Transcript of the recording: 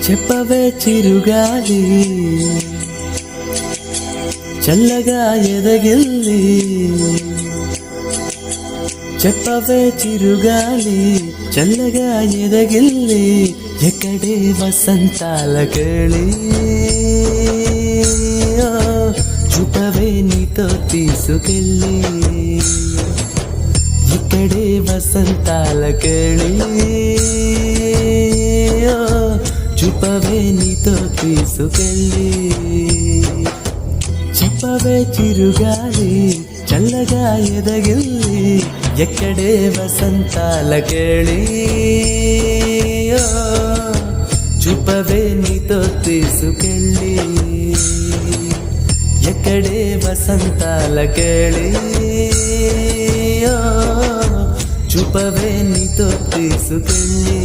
చెప్పవే చిరుగాలి చల్లగా ఎదగిల్లి చెప్పవే చిరుగాలి చల్లగా ఎదగిల్లి ఎక్కడే వసంతాల కేళి చూపవే నీతో తీసుకెళ్ళి ఇక్కడే వసంతాల కేళి చూపవే నీతో తీసుకెళ్ళి చెప్పవే చిరుగాలి చల్లగా ఎదగిల్లి ఎక్కడే వసంతాల కేళి చూపవే నీతో తీసుకెళ్ళి ఎక్కడే వసంతాల కేళి చూపవే నీతో తీసుకెళ్ళి